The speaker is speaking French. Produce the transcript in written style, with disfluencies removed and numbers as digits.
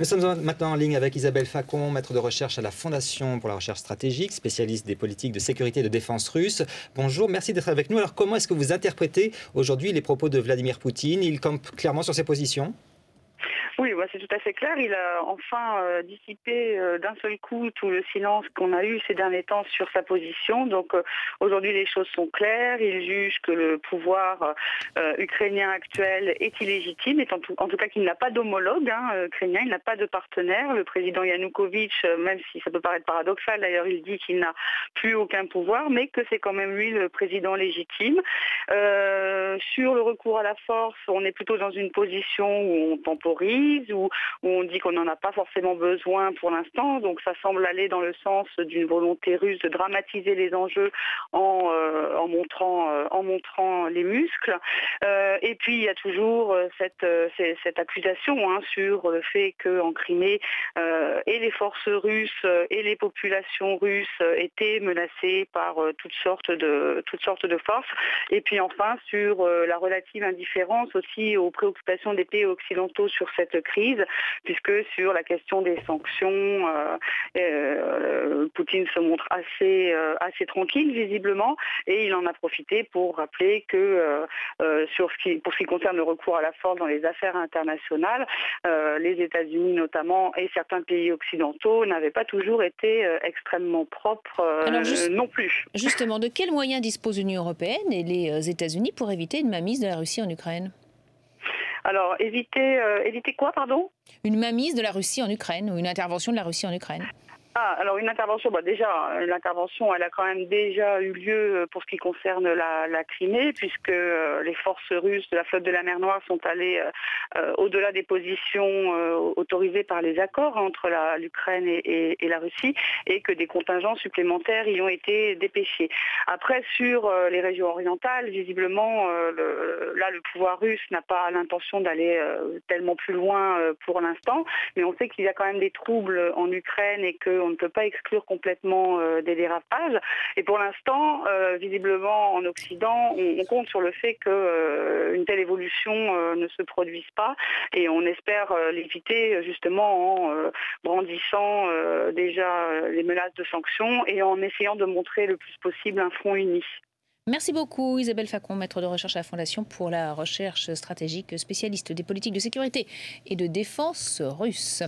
Nous sommes maintenant en ligne avec Isabelle Facon, maître de recherche à la Fondation pour la recherche stratégique, spécialiste des politiques de sécurité et de défense russe. Bonjour, merci d'être avec nous. Alors comment est-ce que vous interprétez aujourd'hui les propos de Vladimir Poutine? Il campe clairement sur ses positions? Oui, c'est tout à fait clair. Il a enfin dissipé d'un seul coup tout le silence qu'on a eu ces derniers temps sur sa position. Donc aujourd'hui, les choses sont claires. Il juge que le pouvoir ukrainien actuel est illégitime, et en tout cas qu'il n'a pas d'homologue ukrainien, il n'a pas de partenaire. Le président Yanukovych, même si ça peut paraître paradoxal, d'ailleurs, il dit qu'il n'a plus aucun pouvoir, mais que c'est quand même lui le président légitime. Sur le recours à la force, on est plutôt dans une position où on temporise, où on dit qu'on n'en a pas forcément besoin pour l'instant. Donc ça semble aller dans le sens d'une volonté russe de dramatiser les enjeux en montrant les muscles. Et puis il y a toujours cette accusation sur le fait qu'en Crimée, et les forces russes et les populations russes étaient menacées par toutes sortes de forces. Et puis enfin sur la relative indifférence aussi aux préoccupations des pays occidentaux sur cette crise, puisque sur la question des sanctions, Poutine se montre assez tranquille visiblement, et il en a profité pour rappeler que pour ce qui concerne le recours à la force dans les affaires internationales, les États-Unis notamment et certains pays occidentaux n'avaient pas toujours été extrêmement propres non plus. Justement, de quels moyens disposent l'Union européenne et les États-Unis pour éviter une mainmise de la Russie en Ukraine? Alors, éviter quoi, pardon? Une mainmise de la Russie en Ukraine, ou une intervention de la Russie en Ukraine. Alors une intervention, l'intervention elle a quand même déjà eu lieu pour ce qui concerne la Crimée, puisque les forces russes de la flotte de la mer Noire sont allées au-delà des positions autorisées par les accords entre l'Ukraine et la Russie, et que des contingents supplémentaires y ont été dépêchés. Après, sur les régions orientales, visiblement, le pouvoir russe n'a pas l'intention d'aller tellement plus loin pour l'instant, mais on sait qu'il y a quand même des troubles en Ukraine et qu'on ne peut pas exclure complètement des dérapages. Et pour l'instant, visiblement en Occident, on compte sur le fait qu'une telle évolution ne se produise pas, et on espère l'éviter justement en brandissant déjà les menaces de sanctions et en essayant de montrer le plus possible un front uni. Merci beaucoup Isabelle Facon, maître de recherche à la Fondation pour la recherche stratégique, spécialiste des politiques de sécurité et de défense russe.